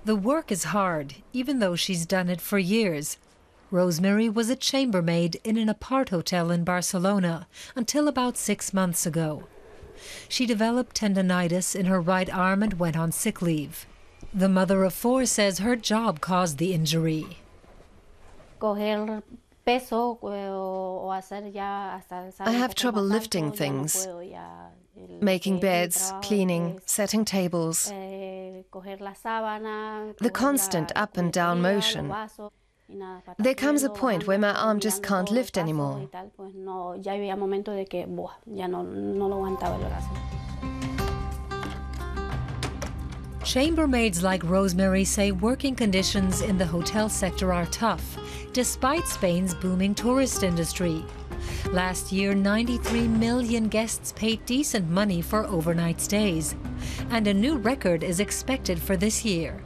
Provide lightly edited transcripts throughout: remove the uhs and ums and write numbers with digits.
The work is hard, even though she's done it for years. Rosemary was a chambermaid in an apart hotel in Barcelona until about 6 months ago. She developed tendinitis in her right arm and went on sick leave. The mother of 4 says her job caused the injury. I have trouble lifting things, making beds, cleaning, setting tables. The constant up and down motion. There comes a point where my arm just can't lift anymore. Chambermaids like Rosemary say working conditions in the hotel sector are tough, despite Spain's booming tourist industry. Last year, 93 million guests paid decent money for overnight stays, and a new record is expected for this year.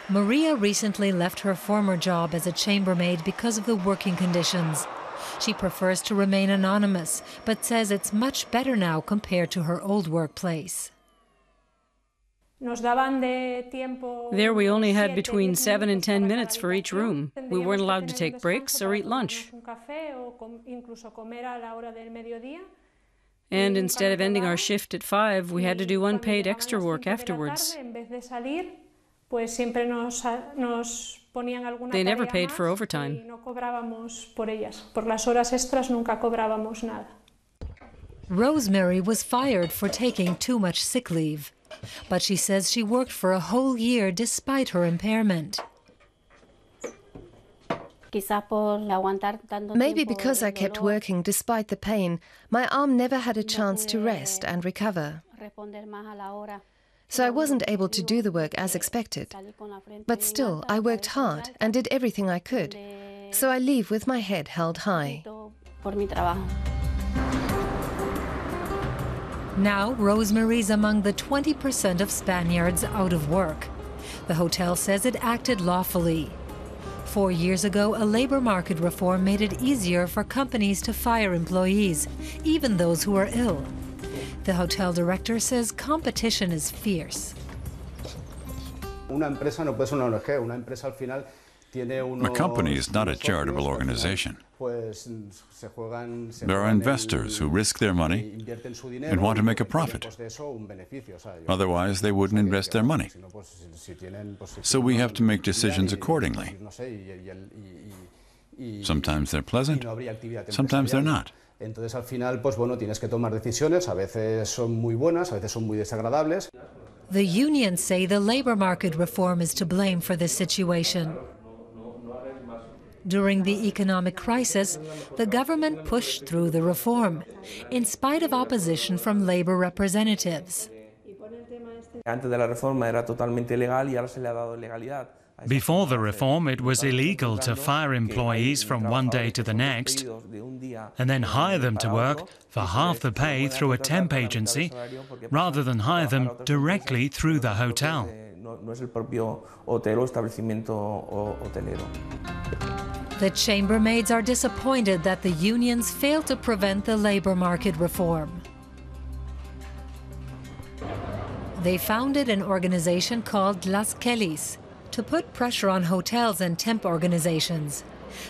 Maria recently left her former job as a chambermaid because of the working conditions. She prefers to remain anonymous, but says it's much better now compared to her old workplace. There we only had between 7 and 10 minutes for each room. We weren't allowed to take breaks or eat lunch. And instead of ending our shift at 5, we had to do unpaid extra work afterwards. They never paid for overtime. Rosemary was fired for taking too much sick leave, but she says she worked for a whole year despite her impairment. Maybe because I kept working despite the pain, my arm never had a chance to rest and recover. So I wasn't able to do the work as expected. But still, I worked hard and did everything I could. So I leave with my head held high. Now, Rosemary's among the 20% of Spaniards out of work. The hotel says it acted lawfully. 4 years ago, a labor market reform made it easier for companies to fire employees, even those who are ill. The hotel director says competition is fierce. A company is not a charitable organization. There are investors who risk their money and want to make a profit. Otherwise, they wouldn't invest their money. So we have to make decisions accordingly. Sometimes they're pleasant, sometimes they're not. Entonces, al final, pues bueno, tienes que tomar decisiones. A veces son muy buenas, a veces son muy desagradables. The unions say the labor market reform is to blame for this situation. During the economic crisis, the government pushed through the reform, in spite of opposition from labor representatives. Before the reform, it was illegal to fire employees from one day to the next and then hire them to work for half the pay through a temp agency rather than hire them directly through the hotel. The chambermaids are disappointed that the unions failed to prevent the labor market reform. They founded an organization called Las Kellys to put pressure on hotels and temp organizations.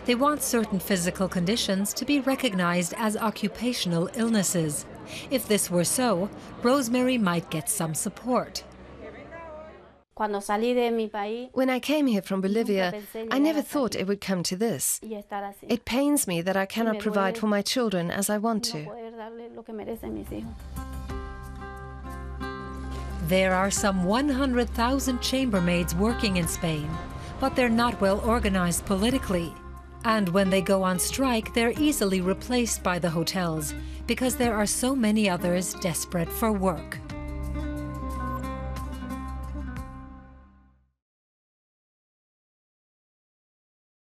They want certain physical conditions to be recognized as occupational illnesses. If this were so, Rosemary might get some support. When I came here from Bolivia, I never thought it would come to this. It pains me that I cannot provide for my children as I want to. There are some 100,000 chambermaids working in Spain, but they're not well organized politically. And when they go on strike, they're easily replaced by the hotels because there are so many others desperate for work.